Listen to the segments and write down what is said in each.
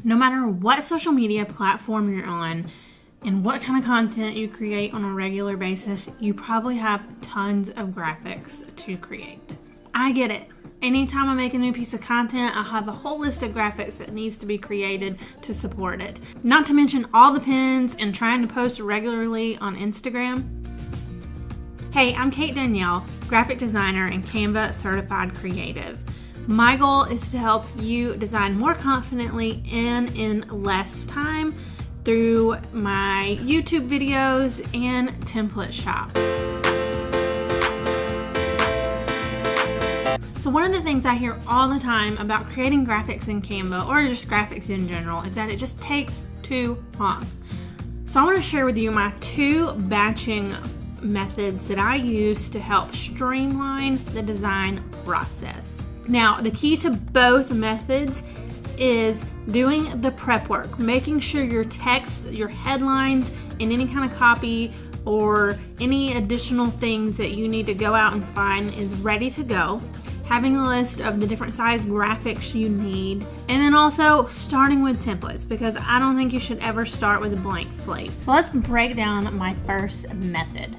No matter what social media platform you're on and what kind of content you create on a regular basis, you probably have tons of graphics to create. I get it. Anytime I make a new piece of content, I'll have a whole list of graphics that needs to be created to support it. Not to mention all the pins and trying to post regularly on Instagram. Hey, I'm Danielle, graphic designer and Canva certified creative. My goal is to help you design more confidently and in less time through my YouTube videos and template shop. So one of the things I hear all the time about creating graphics in Canva or just graphics in general is that it just takes too long. So I want to share with you my 2 batching methods that I use to help streamline the design process. Now, the key to both methods is doing the prep work, making sure your text, your headlines, and any kind of copy or any additional things that you need to go out and find is ready to go. Having a list of the different size graphics you need, and then also starting with templates, because I don't think you should ever start with a blank slate. So let's break down my first method.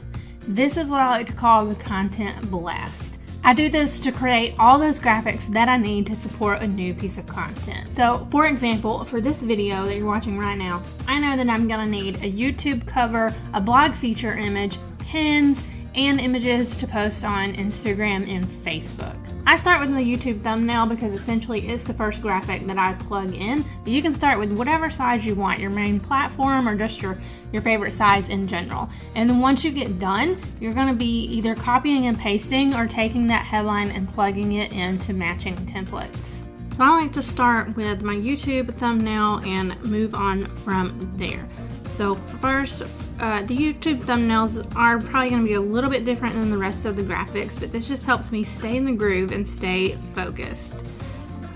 This is what I like to call the content blast. I do this to create all those graphics that I need to support a new piece of content. So for example, for this video that you're watching right now, I know that I'm gonna need a YouTube cover, a blog feature image, pins, and images to post on Instagram and Facebook. I start with my YouTube thumbnail because essentially it's the first graphic that I plug in, but you can start with whatever size you want, your main platform or just your favorite size in general. And then once you get done, you're gonna be either copying and pasting or taking that headline and plugging it into matching templates. So I like to start with my YouTube thumbnail and move on from there. So first, the YouTube thumbnails are probably going to be a little bit different than the rest of the graphics, but this just helps me stay in the groove and stay focused.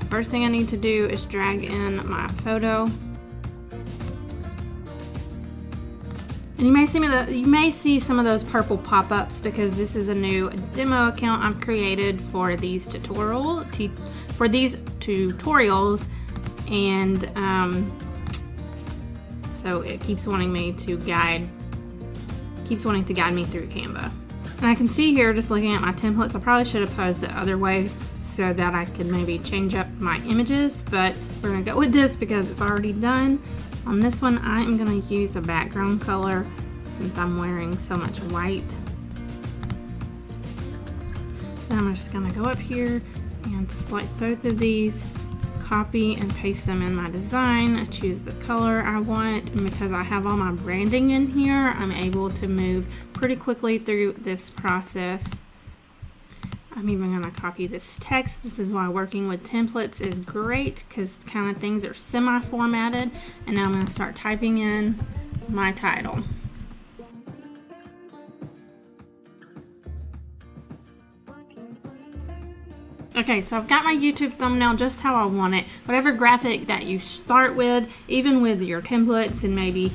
First thing I need to do is drag in my photo. And you may see some of those purple pop-ups because this is a new demo account I've created for these tutorials, and so it keeps wanting to guide me through Canva. And I can see here, just looking at my templates, I probably should have posed the other way so that I could maybe change up my images, but we're gonna go with this because it's already done. On this one, I am gonna use a background color since I'm wearing so much white. Then I'm just gonna go up here and select both of these, copy and paste them in my design. I choose the color I want, and because I have all my branding in here, I'm able to move pretty quickly through this process. I'm even going to copy this text. This is why working with templates is great, because kind of things are semi-formatted. And now I'm going to start typing in my title. Okay, so I've got my YouTube thumbnail just how I want it. Whatever graphic that you start with, even with your templates and maybe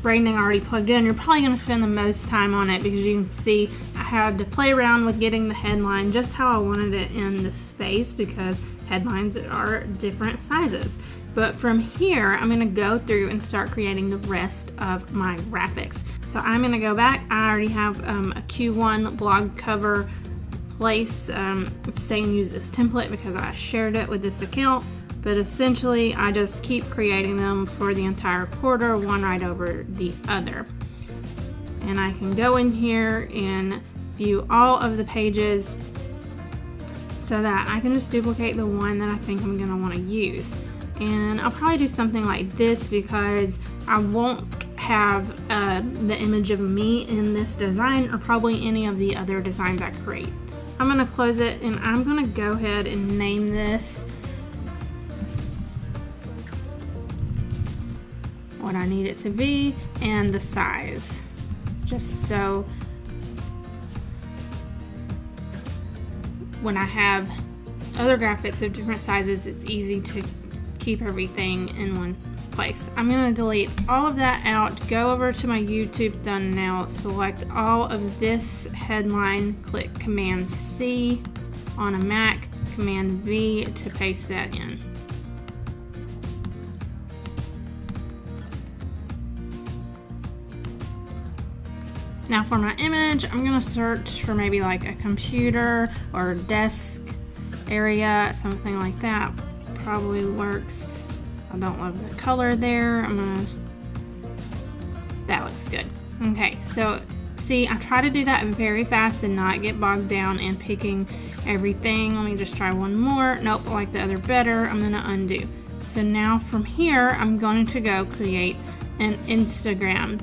branding already plugged in, you're probably going to spend the most time on it because you can see I had to play around with getting the headline just how I wanted it in the space because headlines are different sizes. But from here, I'm going to go through and start creating the rest of my graphics. So I'm going to go back. I already have a Q1 blog cover place. It's saying use this template because I shared it with this account, but essentially I just keep creating them for the entire quarter, one right over the other. And I can go in here and view all of the pages so that I can just duplicate the one that I think I'm going to want to use. And I'll probably do something like this because I won't have the image of me in this design or probably any of the other designs I create. I'm going to close it and I'm going to go ahead and name this what I need it to be and the size, just so when I have other graphics of different sizes, it's easy to keep everything in one place. I'm going to delete all of that out, go over to my YouTube thumbnail, select all of this headline, click Command C on a Mac, Command V to paste that in. Now for my image, I'm gonna search for maybe like a computer or desk area, something like that probably works. I don't love the color there. That looks good. Okay, so see, I try to do that very fast and not get bogged down in picking everything. Let me just try one more. Nope, I like the other better. I'm gonna undo. So now from here, I'm going to go create an Instagram.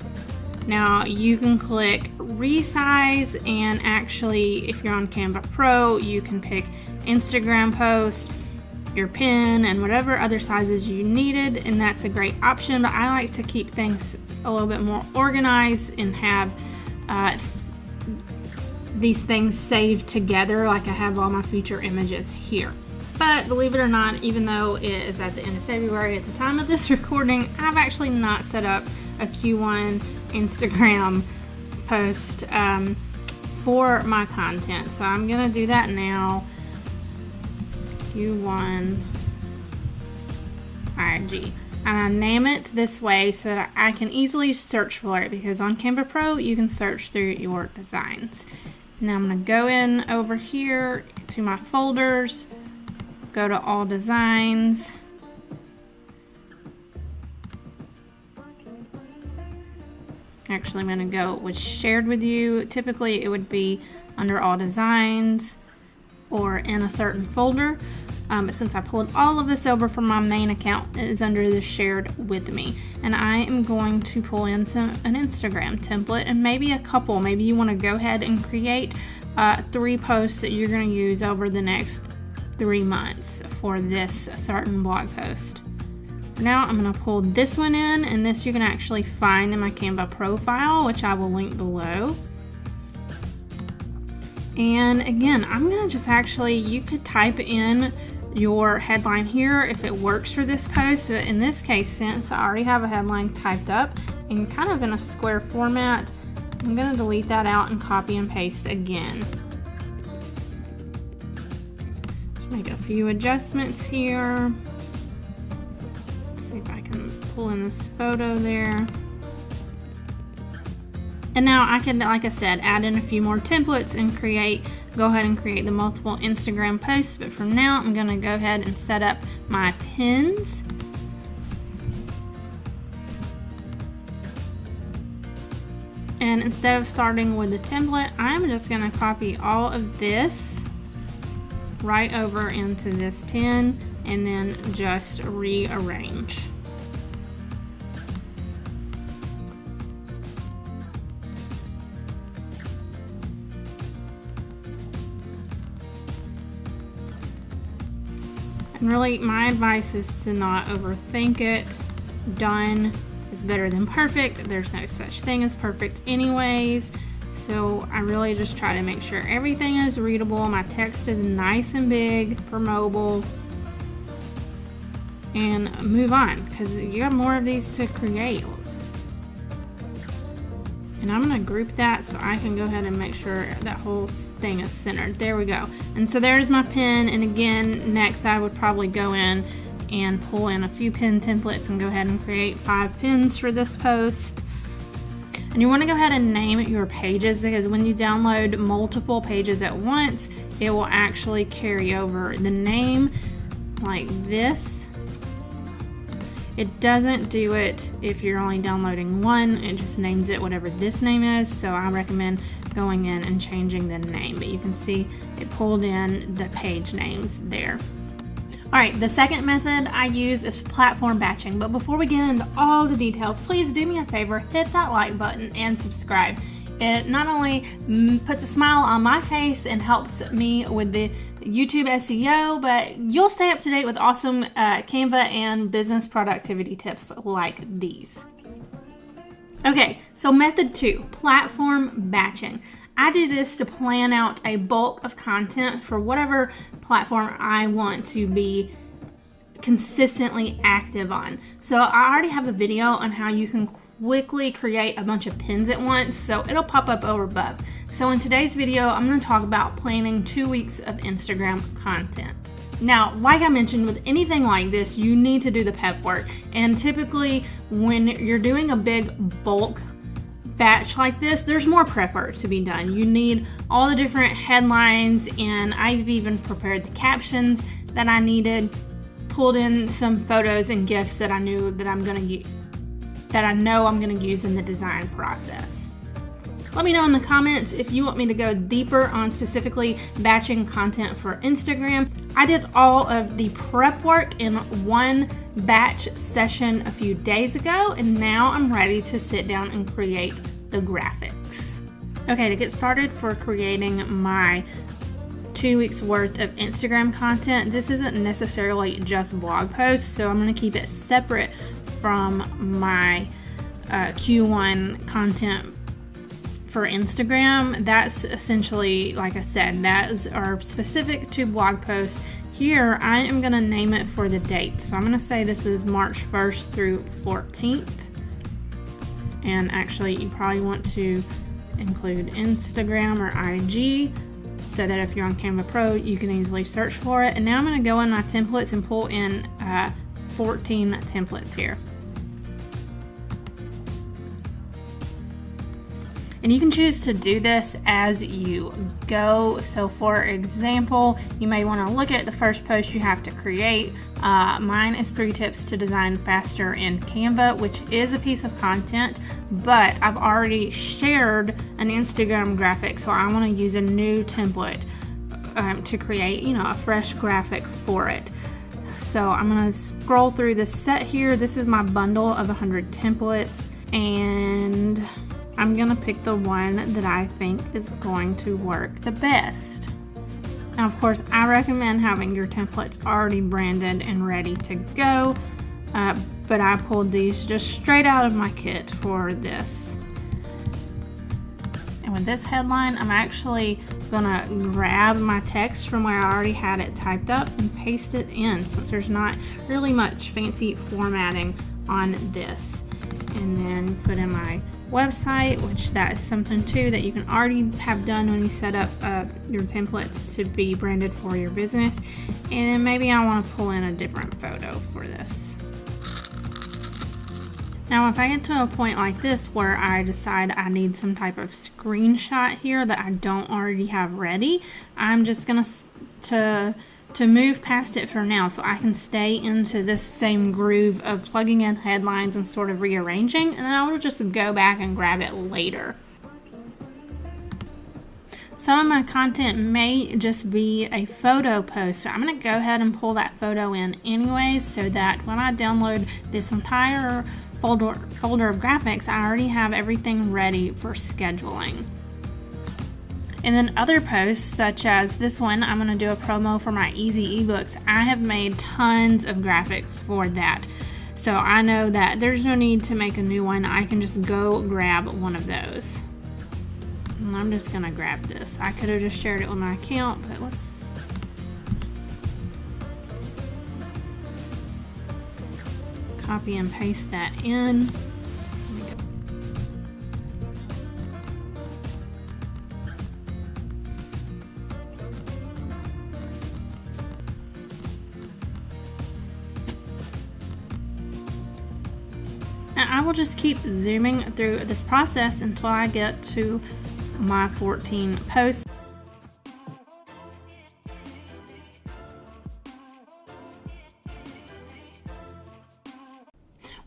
Now you can click resize, and actually if you're on Canva Pro, you can pick Instagram post, your pin, and whatever other sizes you needed, and that's a great option. But I like to keep things a little bit more organized and have these things saved together, like I have all my feature images here. But believe it or not, even though it is at the end of February at the time of this recording, I've actually not set up a Q1 Instagram post for my content. So I'm gonna do that now. Q1 IG. And I name it this way so that I can easily search for it, because on Canva Pro you can search through your designs. Now I'm going to go in over here to my folders, go to all designs, actually I'm going to go with shared with you. Typically it would be under all designs or in a certain folder. But since I pulled all of this over from my main account, it is under the shared with me. And I am going to pull in an Instagram template and maybe a couple. Maybe you want to go ahead and create 3 posts that you're going to use over the next 3 months for this certain blog post. Now I'm going to pull this one in, and this you can actually find in my Canva profile, which I will link below. And again, I'm going to just actually, you could type in your headline here if it works for this post, but in this case, since I already have a headline typed up and kind of in a square format, I'm going to delete that out and copy and paste again. Just make a few adjustments here. Let's see if I can pull in this photo there. And now I can, like I said, add in a few more templates and go ahead and create the multiple Instagram posts. But for now, I'm going to go ahead and set up my pins. And instead of starting with the template, I'm just going to copy all of this right over into this pin and then just rearrange. And really, my advice is to not overthink it. Done is better than perfect. There's no such thing as perfect anyways. So I really just try to make sure everything is readable. My text is nice and big for mobile. And move on, because you have more of these to create. And I'm going to group that so I can go ahead and make sure that whole thing is centered. There we go. And so there's my pin. And again, next I would probably go in and pull in a few pin templates and go ahead and create 5 pins for this post. And you want to go ahead and name your pages, because when you download multiple pages at once, it will actually carry over the name like this. It doesn't do it if you're only downloading one. It just names it whatever this name is. So I recommend going in and changing the name. But you can see it pulled in the page names there. All right, the second method I use is platform batching. But before we get into all the details, please do me a favor, hit that like button and subscribe. It not only puts a smile on my face and helps me with the YouTube SEO, but you'll stay up to date with awesome Canva and business productivity tips like these. Okay, so method 2, platform batching. I do this to plan out a bulk of content for whatever platform I want to be consistently active on. So I already have a video on how you can quickly create a bunch of pins at once, so it'll pop up over above. So in today's video, I'm going to talk about planning 2 weeks of Instagram content. Now, like I mentioned, with anything like this, you need to do the prep work. And typically, when you're doing a big bulk batch like this, there's more prep work to be done. You need all the different headlines, and I've even prepared the captions that I needed, pulled in some photos and GIFs that I knew that I'm gonna use in the design process. Let me know in the comments if you want me to go deeper on specifically batching content for Instagram. I did all of the prep work in one batch session a few days ago, and now I'm ready to sit down and create the graphics. Okay, to get started for creating my 2 weeks worth of Instagram content, this isn't necessarily just blog posts, so I'm going to keep it separate from my Q1 content for Instagram. That's essentially, like I said, that are specific to blog posts. Here, I am gonna name it for the date. So I'm gonna say this is March 1st through 14th. And actually, you probably want to include Instagram or IG so that if you're on Canva Pro, you can easily search for it. And now I'm gonna go in my templates and pull in 14 templates here. And you can choose to do this as you go. So for example, you may want to look at the first post you have to create. Mine is 3 tips to design faster in Canva, which is a piece of content, but I've already shared an Instagram graphic, so I want to use a new template to create, a fresh graphic for it. So I'm going to scroll through the set here. This is my bundle of 100 templates, and I'm gonna pick the one that I think is going to work the best. Now, of course, I recommend having your templates already branded and ready to go, but I pulled these just straight out of my kit for this. And with this headline, I'm actually gonna grab my text from where I already had it typed up and paste it in, since there's not really much fancy formatting on this. And then put in my website, which that is something too that you can already have done when you set up your templates to be branded for your business. And then maybe I want to pull in a different photo for this. Now, if I get to a point like this where I decide I need some type of screenshot here that I don't already have ready, I'm just gonna to move past it for now so I can stay into this same groove of plugging in headlines and sort of rearranging, and then I will just go back and grab it later. Some of my content may just be a photo post, so I'm going to go ahead and pull that photo in anyways, so that when I download this entire folder of graphics, I already have everything ready for scheduling. And then other posts, such as this one, I'm going to do a promo for my easy ebooks. I have made tons of graphics for that. So I know that there's no need to make a new one. I can just go grab one of those. And I'm just going to grab this. I could have just shared it with my account, but let's copy and paste that in. And I will just keep zooming through this process until I get to my 14 posts.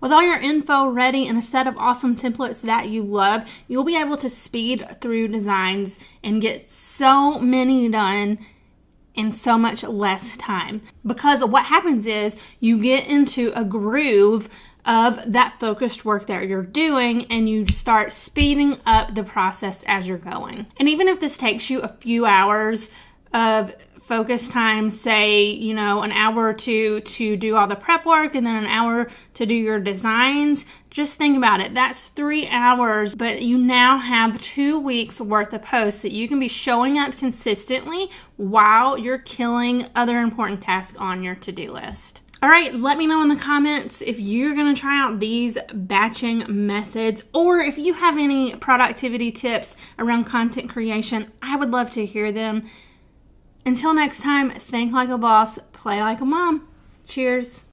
With all your info ready and a set of awesome templates that you love, you'll be able to speed through designs and get so many done in so much less time. Because what happens is you get into a groove of that focused work that you're doing, and you start speeding up the process as you're going. And even if this takes you a few hours of focus time, say, an hour or two to do all the prep work and then an hour to do your designs, just think about it. That's 3 hours, but you now have 2 weeks worth of posts that you can be showing up consistently while you're killing other important tasks on your to-do list. All right, let me know in the comments if you're going to try out these batching methods, or if you have any productivity tips around content creation. I would love to hear them. Until next time, think like a boss, play like a mom. Cheers.